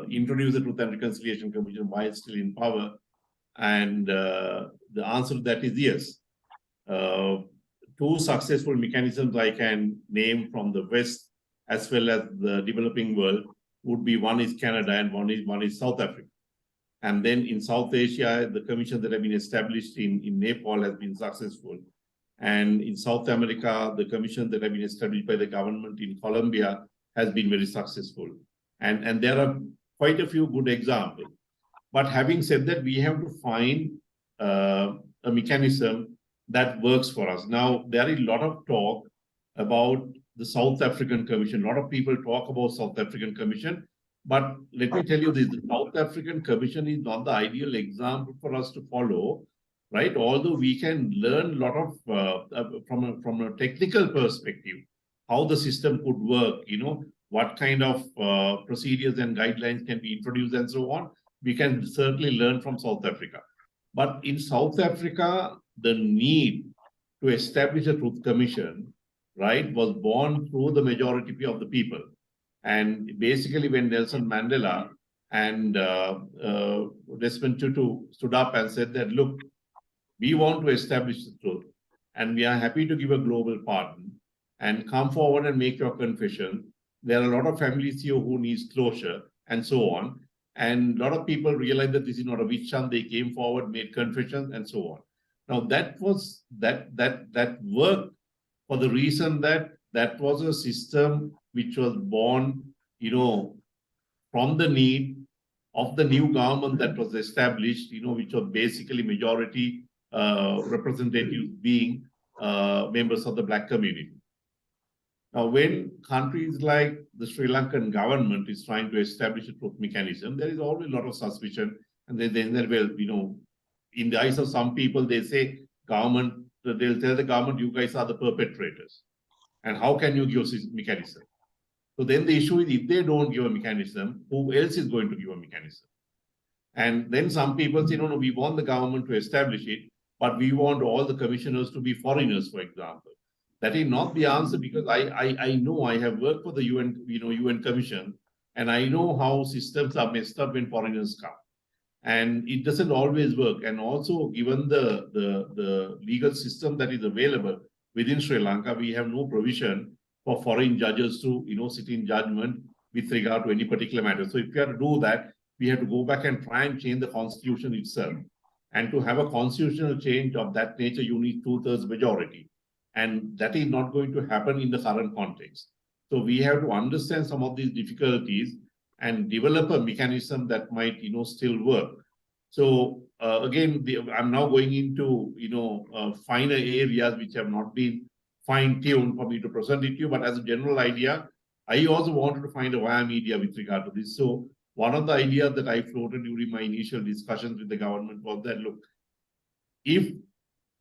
introduced the Truth and Reconciliation Commission while still in power, and the answer to that is yes. Two successful mechanisms I can name from the West as well as the developing world would be, one is Canada and one is South Africa. And then in South Asia, the commission that have been established in Nepal has been successful. And in South America, the commission that have been established by the government in Colombia has been very successful. And there are quite a few good examples. But having said that, we have to find a mechanism that works for us. Now, there is a lot of talk about the South African Commission. A lot of people talk about South African Commission. But let me tell you this, the South African Commission is not the ideal example for us to follow, right? Although we can learn a lot of, from a technical perspective, how the system could work, what kind of procedures and guidelines can be introduced and so on. We can certainly learn from South Africa. But in South Africa, the need to establish a Truth Commission, right, was born through the majority of the people. And basically, when Nelson Mandela and Desmond Tutu stood up and said that, look, we want to establish the truth, and we are happy to give a global pardon, and come forward and make your confession. There are a lot of families here who need closure, and so on. And a lot of people realized that this is not a witch hunt. They came forward, made confessions, and so on. Now that was that worked for the reason that that was a system which was born, from the need of the new government that was established, which was basically majority representatives being members of the Black community. Now, when countries like the Sri Lankan government is trying to establish a truth mechanism, there is always a lot of suspicion, and in the eyes of some people, they say they'll tell the government, you guys are the perpetrators. And how can you give a mechanism? So then the issue is, if they don't give a mechanism, who else is going to give a mechanism? And then some people say, no, we want the government to establish it, but we want all the commissioners to be foreigners, for example. That is not the answer, because I know I have worked for the UN Commission, and I know how systems are messed up when foreigners come. And it doesn't always work. And also, given the legal system that is available within Sri Lanka, we have no provision for foreign judges to sit in judgment with regard to any particular matter. So if we have to do that, we have to go back and try and change the constitution itself. And to have a constitutional change of that nature, you need 2/3 majority. And that is not going to happen in the current context. So we have to understand some of these difficulties and develop a mechanism that might, still work. So again, I'm now going into, finer areas which have not been fine-tuned for me to present it to you. But as a general idea, I also wanted to find a via media with regard to this. So one of the ideas that I floated during my initial discussions with the government was that, look, if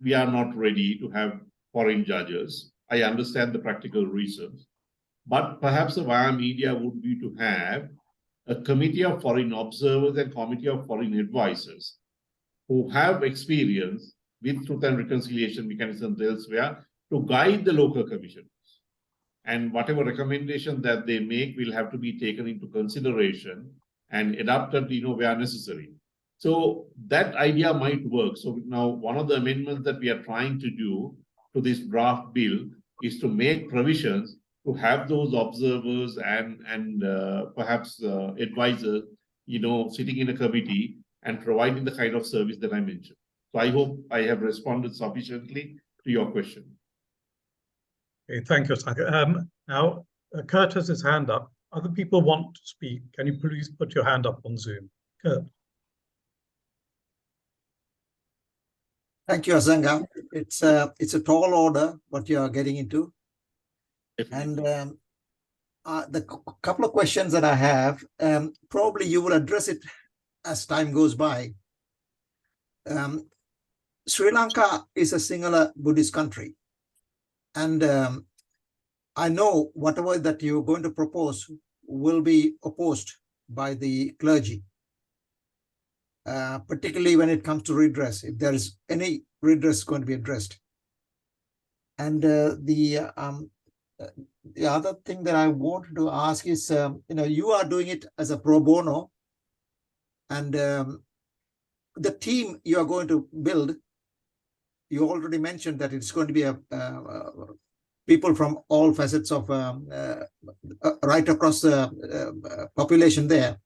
we are not ready to have foreign judges, I understand the practical reasons, but perhaps a via media would be to have a committee of foreign observers and committee of foreign advisors who have experience with truth and reconciliation mechanisms elsewhere to guide the local commissioners. And whatever recommendation that they make will have to be taken into consideration and adapted, where necessary. So that idea might work. So now one of the amendments that we are trying to do to this draft bill is to make provisions to have those observers and perhaps advisors, sitting in a committee and providing the kind of service that I mentioned. So I hope I have responded sufficiently to your question. Okay, thank you, Asanga. Now, Kurt has his hand up. Other people want to speak. Can you please put your hand up on Zoom? Kurt. Thank you, Asanga. It's a tall order what you are getting into. And the couple of questions that I have, probably you will address it as time goes by. Sri Lanka is a singular Buddhist country. And I know whatever that you're going to propose will be opposed by the clergy. particularly when it comes to redress, if there is any redress going to be addressed. And the other thing that I wanted to ask is, you are doing it as a pro bono, and the team you are going to build, you already mentioned that it's going to be people from all facets of right across the population there.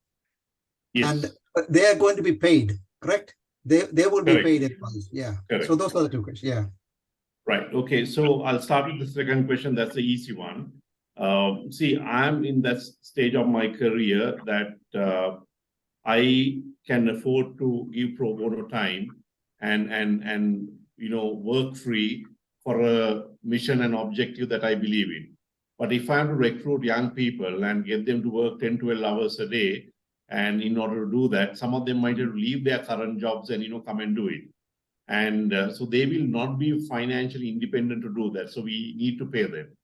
Yes. And they are going to be paid, correct? They will be Correct. paid employees. Yeah. Correct. So those are the two questions. Yeah. Right. Okay. So I'll start with the second question. That's the easy one. See, I'm in that stage of my career that I can afford to give pro bono time and work free for a mission and objective that I believe in. But if I have to recruit young people and get them to work 10, 12 hours a day, and in order to do that, some of them might have to leave their current jobs and come and do it. And so they will not be financially independent to do that. So we need to pay them.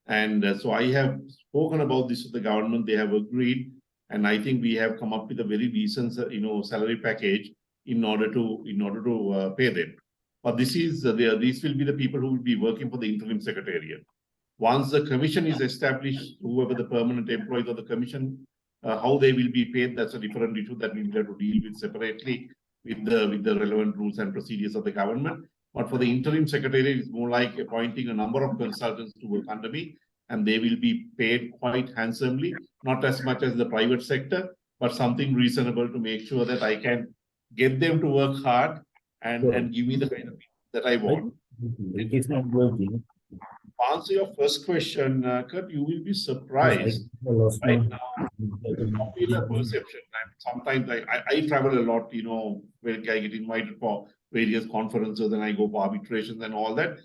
And so I have spoken about this with the government. They have agreed. And I think we have come up with a very decent, salary package in order to pay them. But these will be the people who will be working for the Interim Secretariat. Once the commission is established, whoever the permanent employees of the commission, how they will be paid, that's a different issue that we will have to deal with separately with the relevant rules and procedures of the government. But for the Interim Secretariat, it's more like appointing a number of consultants to work under me, and they will be paid quite handsomely, not as much as the private sector, but something reasonable to make sure that I can get them to work hard and give me the kind of that I want. It is not working. To answer your first question, Kurt, you will be surprised. Right now, the popular perception, and sometimes I travel a lot, where I get invited for various conferences and I go for arbitrations and all that.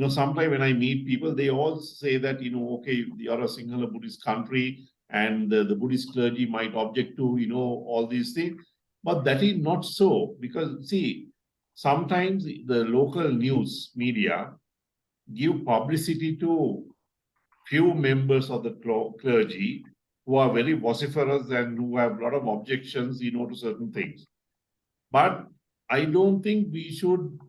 Sometimes when I meet people, they all say that, okay, you're a Sinhala Buddhist country and the Buddhist clergy might object to, all these things. But that is not so, because see, sometimes the local news media give publicity to few members of the clergy who are very vociferous and who have a lot of objections, to certain things. But I don't think we should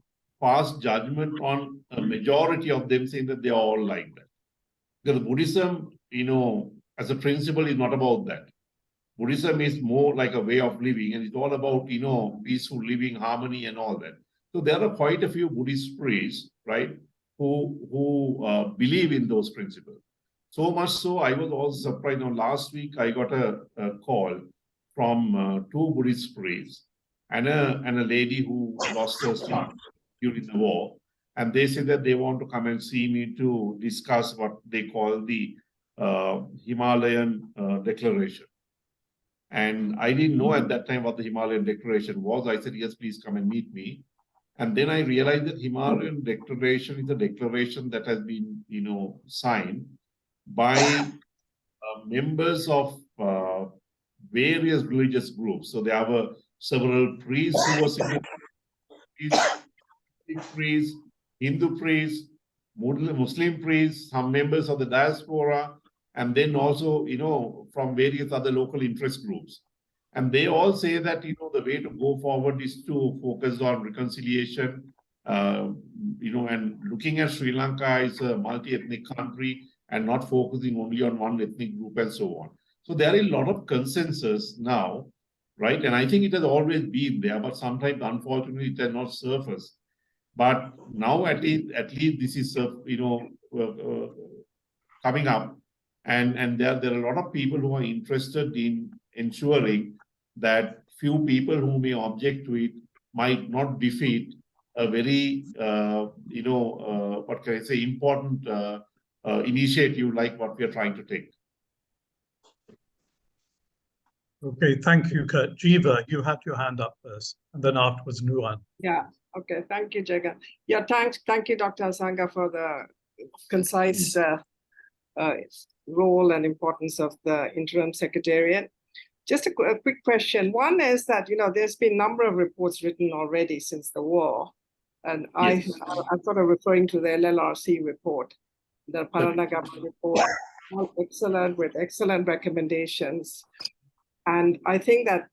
pass judgment on a majority of them saying that they are all like that. Because Buddhism, as a principle is not about that. Buddhism is more like a way of living, and it's all about, peaceful living, harmony and all that. So there are quite a few Buddhist priests, right, who believe in those principles. So much so, I was also surprised. Last week, I got a call from two Buddhist priests and a lady who lost her son during the war. And they said that they want to come and see me to discuss what they call the Himalayan Declaration. And I didn't know at that time what the Himalayan Declaration was. I said, yes, please come and meet me. And then I realized that Himalayan Declaration is a declaration that has been, signed by members of various religious groups. So there were several priests who were significant priests, Hindu priests, Muslim priests, some members of the diaspora, and then also, from various other local interest groups. And they all say that, the way to go forward is to focus on reconciliation, and looking at Sri Lanka as a multi-ethnic country and not focusing only on one ethnic group and so on. So there is a lot of consensus now, right? And I think it has always been there, but sometimes, unfortunately, it has not surfaced. But now at least this is, coming up. And there are a lot of people who are interested in ensuring that few people who may object to it might not defeat a very, important initiative like what we are trying to take. Okay, thank you, Kurt. Jiva, you had your hand up first, and then afterwards Nuwan. Yeah, okay, thank you, Jagan. Yeah, thank you, Dr. Asanga, for the concise role and importance of the Interim Secretariat. Just a quick question. One is that, there's been a number of reports written already since the war. And yes. I'm sort of referring to the LLRC report, the Paranagama report, all excellent with excellent recommendations. And I think that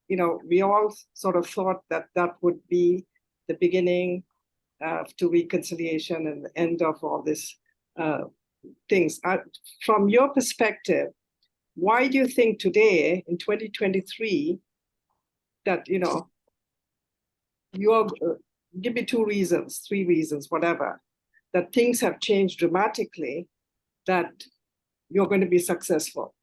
we all sort of thought that that would be the beginning to reconciliation and the end of all this things. From your perspective, why do you think today in 2023 that, give me 2 reasons, 3 reasons, whatever, that things have changed dramatically, that you're going to be successful?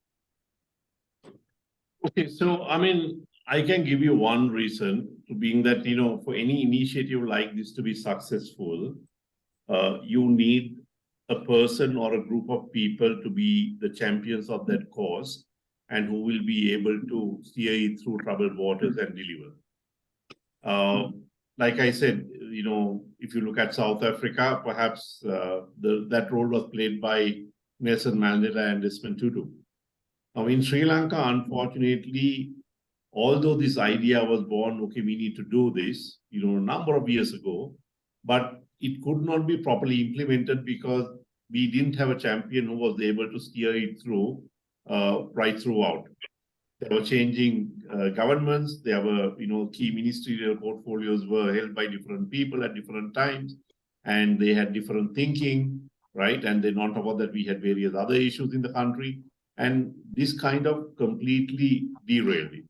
Okay, so I mean, I can give you one reason, being that, for any initiative like this to be successful, you need a person or a group of people to be the champions of that cause and who will be able to steer it through troubled waters and deliver. Like I said, if you look at South Africa, perhaps that role was played by Nelson Mandela and Desmond Tutu. Now in Sri Lanka, unfortunately, although this idea was born, okay, we need to do this, a number of years ago, but it could not be properly implemented because we didn't have a champion who was able to steer it through right throughout. There were changing governments. There were, key ministerial portfolios were held by different people at different times, and they had different thinking, right? And then on top of that, we had various other issues in the country, and this kind of completely derailed it.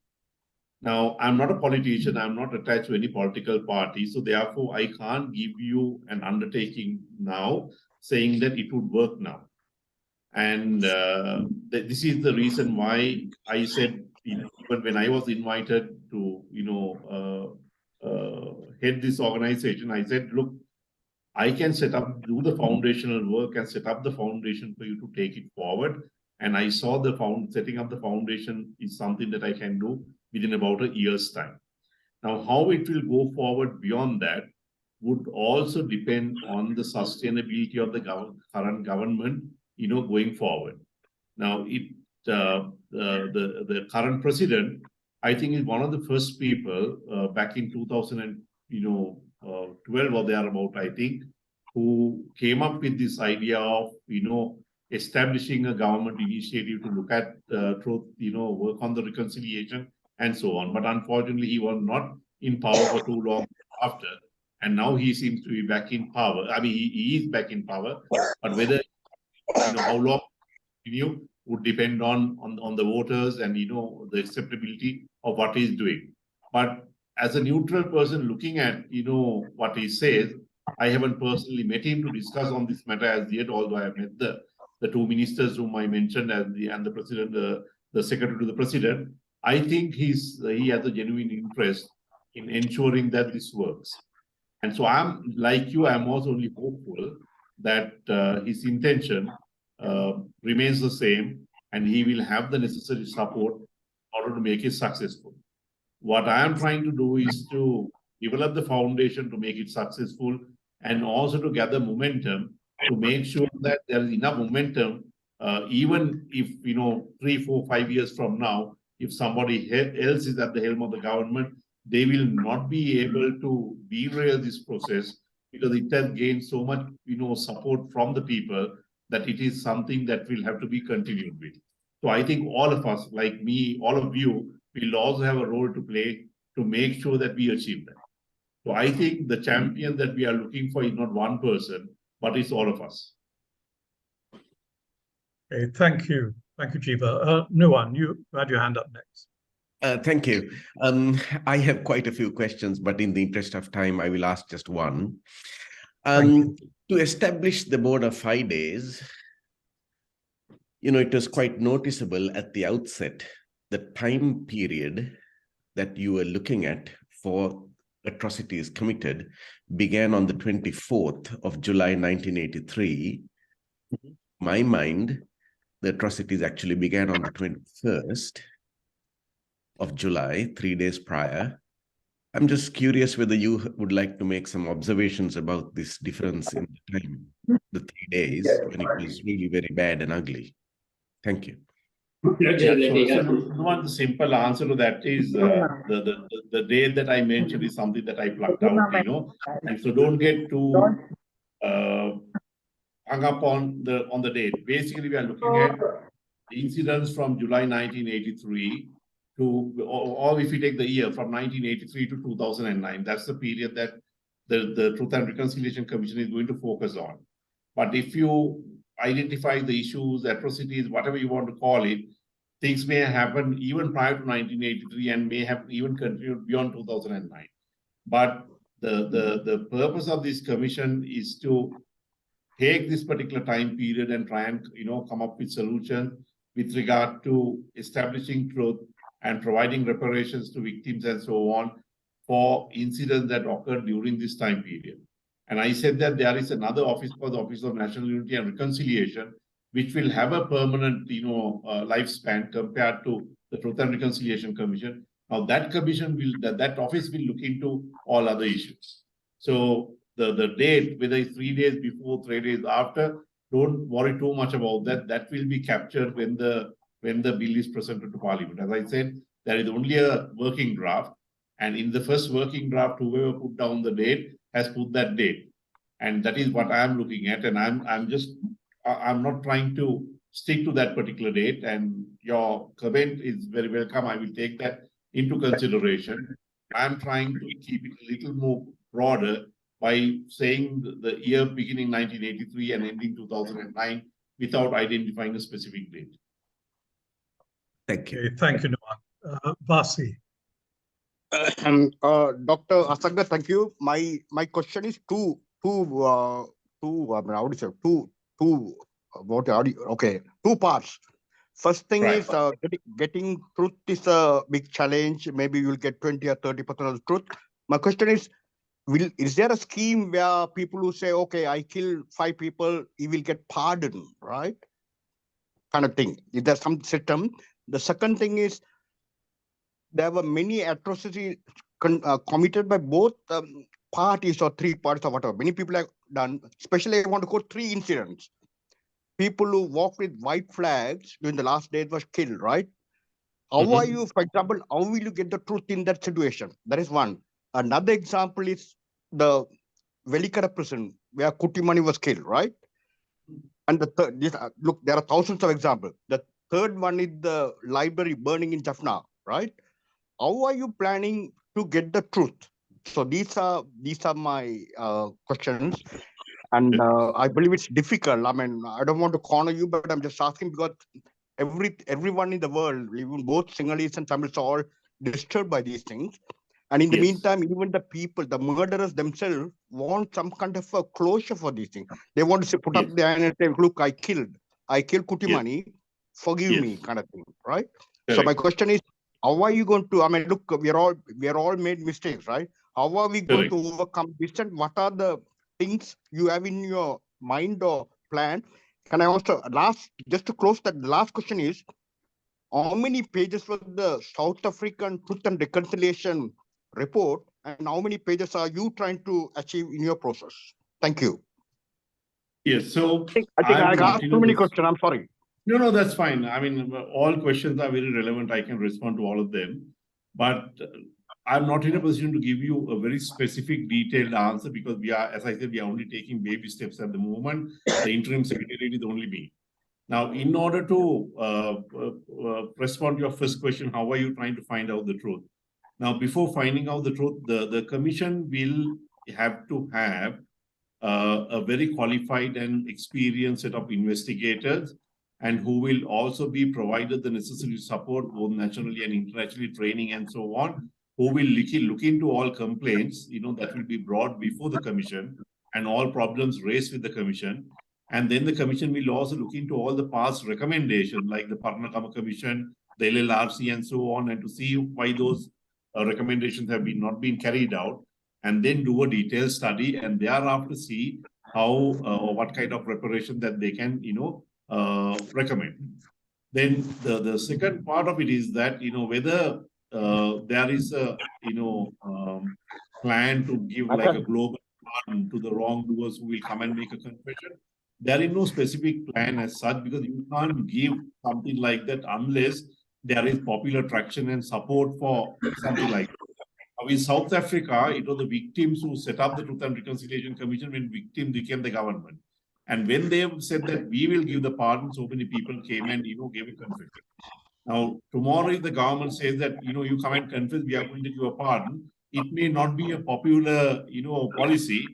Now, I'm not a politician. I'm not attached to any political party. So therefore, I can't give you an undertaking now saying that it would work now. And this is the reason why I said, even when I was invited to, head this organization, I said, look, I can do the foundational work and set up the foundation for you to take it forward. And I saw setting up the foundation is something that I can do within about a year's time. Now, how it will go forward beyond that would also depend on the sustainability of the current government, going forward. Now, the current president, I think, is one of the first people back in 2012 or thereabout, I think, who came up with this idea of, establishing a government initiative to look at truth, work on the reconciliation and so on. But unfortunately, he was not in power for too long after. And now he seems to be back in power. I mean, he is back in power, but whether, how long continue would depend on the voters and, the acceptability of what he's doing. But as a neutral person looking at, what he says, I haven't personally met him to discuss on this matter as yet, although I have met the 2 ministers whom I mentioned and the president, the secretary to the president. I think he has a genuine interest in ensuring that this works. And so I'm like you, I'm also only hopeful that his intention remains the same and he will have the necessary support in order to make it successful. What I am trying to do is to develop the foundation to make it successful and also to gather momentum to make sure that there is enough momentum, even if, 3, 4, 5 years from now, if somebody else is at the helm of the government, they will not be able to derail this process because it has gained so much, support from the people that it is something that will have to be continued with. So I think all of us, like me, all of you, will also have a role to play to make sure that we achieve that. So I think the champion that we are looking for is not one person, but it's all of us. Okay, thank you. Thank you, Jiva. Nuwan, you had your hand up next. Thank you. I have quite a few questions, but in the interest of time, I will ask just one. To establish the bona fides, it was quite noticeable at the outset, the time period that you were looking at for atrocities committed began on the 24th of July, 1983. In my mind, the atrocities actually began on the 21st of July, 3 days prior. I'm just curious whether you would like to make some observations about this difference in the time, the 3 days when it was really very bad and ugly. Thank you. The simple answer to that is the date that I mentioned is something that I plucked out, and so don't get too hung up on the date. Basically, we are looking at the incidents from July 1983 or if we take the year from 1983 to 2009, that's the period that the Truth and Reconciliation Commission is going to focus on. But if you identify the issues, atrocities, whatever you want to call it, things may happen even prior to 1983 and may have even continued beyond 2009. But the purpose of this commission is to take this particular time period and try and come up with solutions with regard to establishing truth and providing reparations to victims and so on for incidents that occurred during this time period. And I said that there is another office called the Office of National Unity and Reconciliation, which will have a permanent lifespan compared to the Truth and Reconciliation Commission. Now that commission that office will look into all other issues. So the date, whether it's 3 days before, 3 days after, don't worry too much about that. That will be captured when the bill is presented to Parliament. As I said, there is only a working draft, and in the first working draft, whoever put down the date has put that date, and that is what I am looking at. And I'm not trying to stick to that particular date. And your comment is very welcome. I will take that into consideration. I'm trying to keep it a little more broader by saying the year beginning 1983 and ending 2009 without identifying a specific date. Thank you. Okay, thank you, Noah. Vasi. Dr. Asanga, thank you. My question is two parts. First thing Right. is getting truth is a big challenge. Maybe you'll get 20 or 30% of the truth. My question is there a scheme where people who say, okay, I killed 5 people, he will get pardoned, right? Kind of thing. Is there some system? The second thing is there were many atrocities committed by both parties or 3 parties or whatever. Many people have done, especially I want to quote 3 incidents. People who walked with white flags during the last days was killed, right? How are you, for example, how will you get the truth in that situation? That is one. Another example is the Velikara prison where Kutimani was killed, right? And the third, look, there are thousands of examples. The third one is the library burning in Jaffna, right? How are you planning to get the truth? So these are my questions. And I believe it's difficult. I mean, I don't want to corner you, but I'm just asking because everyone in the world, even both Sinhalese and Tamils, are all disturbed by these things. And in the meantime, even the people, the murderers themselves want some kind of a closure for these things. They want to say, put up their hand and say, look, I killed Kutimani, forgive me, kind of thing, right? Correct. So my question is, how are you going to, I mean, look, we are all made mistakes, right? How are we going to overcome this, and what are the things you have in your mind or plan? Can I also just to close that, the last question is, how many pages was the South African Truth and Reconciliation report, and how many pages are you trying to achieve in your process? Thank you. Yes, so I think I asked too many questions. I'm sorry. No, that's fine. I mean, all questions are very relevant. I can respond to all of them, but I'm not in a position to give you a very specific, detailed answer because we are, as I said, we are only taking baby steps at the moment. The interim secretariat is only me. Now, in order to respond to your first question, how are you trying to find out the truth? Now, before finding out the truth, the commission will have to have a very qualified and experienced set of investigators, and who will also be provided the necessary support, both nationally and internationally, training and so on, who will look into all complaints, that will be brought before the commission and all problems raised with the commission. And then the commission will also look into all the past recommendations, like the Parnakama Commission, the LLRC, and so on, and to see why those recommendations have not been carried out, and then do a detailed study, and thereafter see how what kind of reparation that they can, recommend. Then the second part of it is that, whether there is a, plan to give like a global pardon to the wrongdoers who will come and make a confession. There is no specific plan as such, because you can't give something like that unless there is popular traction and support for something like that. In South Africa, it was the victims who set up the Truth and Reconciliation Commission when victims became the government. And when they said that we will give the pardon, so many people came and gave a confession. Now, tomorrow if the government says that, you come and confess, we are going to give a pardon, it may not be a popular, policy,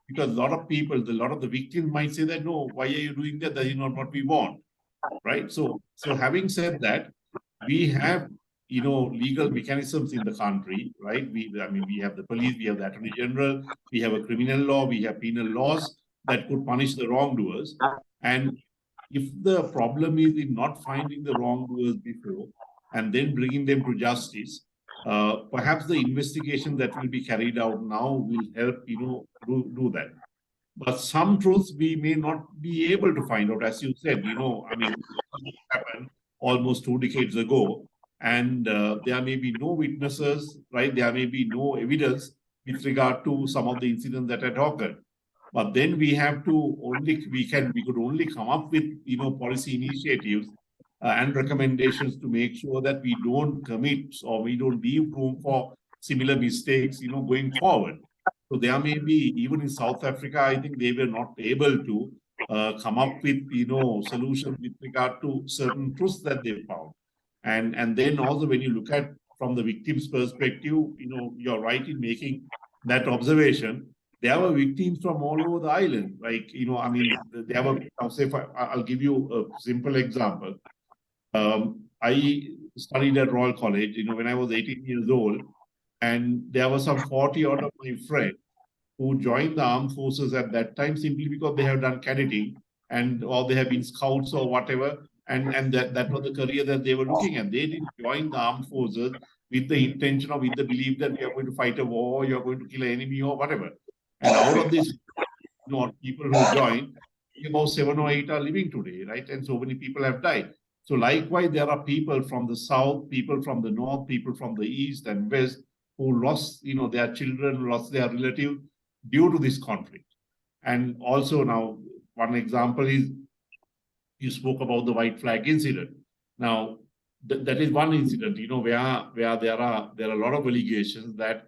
because a lot of people, a lot of the victims might say that, no, why are you doing that? That is not what we want, right? So having said that, we have, legal mechanisms in the country, right? We have the police, we have the Attorney General, we have a criminal law, we have penal laws that could punish the wrongdoers. And if the problem is in not finding the wrongdoers before and then bringing them to justice, perhaps the investigation that will be carried out now will help, do that. But some truths we may not be able to find out, as you said, it happened almost 2 decades ago, and there may be no witnesses, right? There may be no evidence with regard to some of the incidents that had occurred. But then we have to we could only come up with, policy initiatives and recommendations to make sure that we don't commit or we don't leave room for similar mistakes, going forward. So there may be, even in South Africa, I think they were not able to come up with, solutions with regard to certain truths that they found. And then also when you look at from the victim's perspective, you're right in making that observation. There were victims from all over the island. Like, there were, I'll give you a simple example. I studied at Royal College, when I was 18 years old, and there were some 40 out of my friends who joined the armed forces at that time simply because they have done cadetting or they have been scouts or whatever, and that was the career that they were looking at. They didn't join the armed forces with the intention or with the belief that we are going to fight a war, you're going to kill an enemy or whatever. And out of this, people who joined, about 7 or 8 are living today, right? And so many people have died. So likewise, there are people from the south, people from the north, people from the east and west who lost, their children, lost their relatives due to this conflict. And also now, one example is, you spoke about the white flag incident. Now, that is one incident, where there are a lot of allegations that,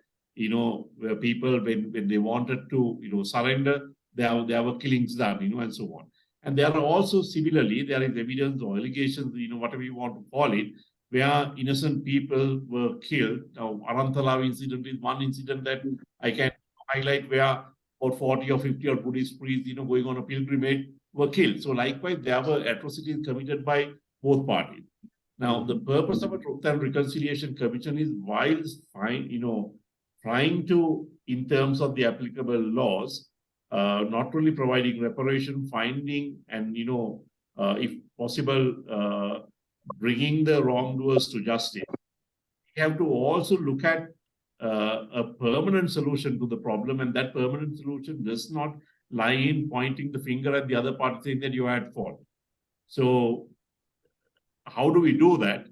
where people, when they wanted to, surrender, there were killings done, and so on. And there are also, similarly, there is evidence or allegations, whatever you want to call it, where innocent people were killed. Now, Arantala incident is one incident that I can highlight, where about 40 or 50 or Buddhist priests, going on a pilgrimage were killed. So likewise, there were atrocities committed by both parties. Now, the purpose of a Truth and Reconciliation Commission is, while trying to, in terms of the applicable laws, not only providing reparation, finding, and, if possible, bringing the wrongdoers to justice. We have to also look at a permanent solution to the problem, and that permanent solution does not lie in pointing the finger at the other party saying that you are at fault. So how do we do that?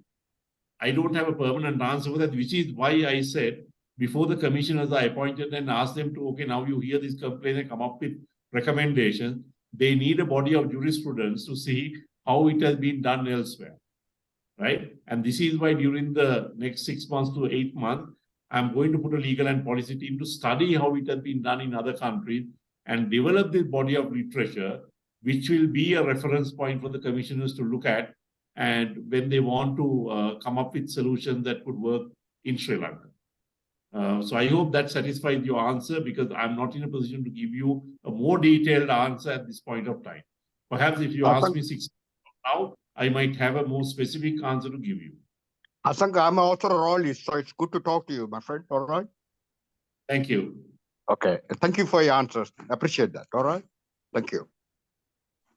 I don't have a permanent answer for that, which is why I said before the commissioners are appointed and ask them to, okay, now you hear this complaint and come up with recommendations, they need a body of jurisprudence to see how it has been done elsewhere, right? And this is why during the next 6 months to 8 months, I'm going to put a legal and policy team to study how it has been done in other countries and develop this body of literature, which will be a reference point for the commissioners to look at, and when they want to come up with solutions that could work in Sri Lanka. So I hope that satisfies your answer, because I'm not in a position to give you a more detailed answer at this point of time. Perhaps if you ask me 6 months from now, I might have a more specific answer to give you. Asanga, I'm an author royalist, so it's good to talk to you, my friend. All right. Thank you. Okay. Thank you for your answers. I appreciate that. All right. Thank you.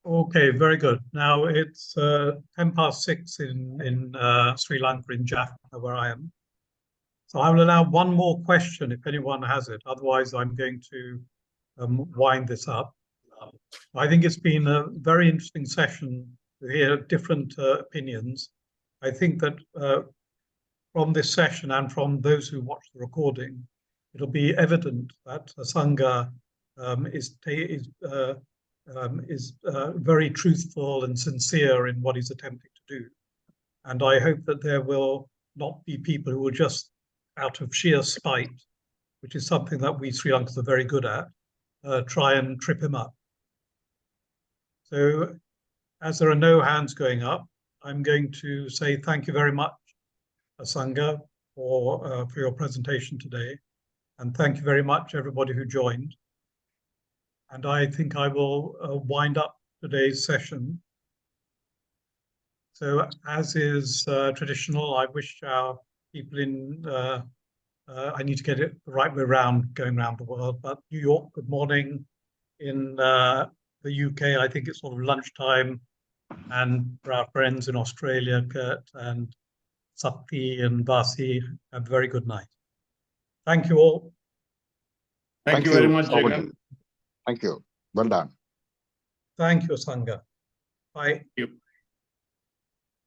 Okay, very good. Now it's 6:10 in Sri Lanka, in Jaffna, where I am. So I will allow one more question if anyone has it. Otherwise, I'm going to wind this up. I think it's been a very interesting session to hear different opinions. I think that from this session and from those who watch the recording, it'll be evident that Asanga is very truthful and sincere in what he's attempting to do. And I hope that there will not be people who will just, out of sheer spite, which is something that we Sri Lankans are very good at, try and trip him up. So as there are no hands going up, I'm going to say thank you very much, Asanga, for your presentation today. And thank you very much, everybody who joined. And I think I will wind up today's session. So as is traditional, I wish our people in, I need to get it the right way around, going around the world, but New York, good morning. In the UK, I think it's sort of lunchtime. And for our friends in Australia, Kurt and Sakti and Vasi, have a very good night. Thank you all. Thank you very much, Over Jagan. to you. Thank you. Well done. Thank you, Asanga. Bye. Thank you.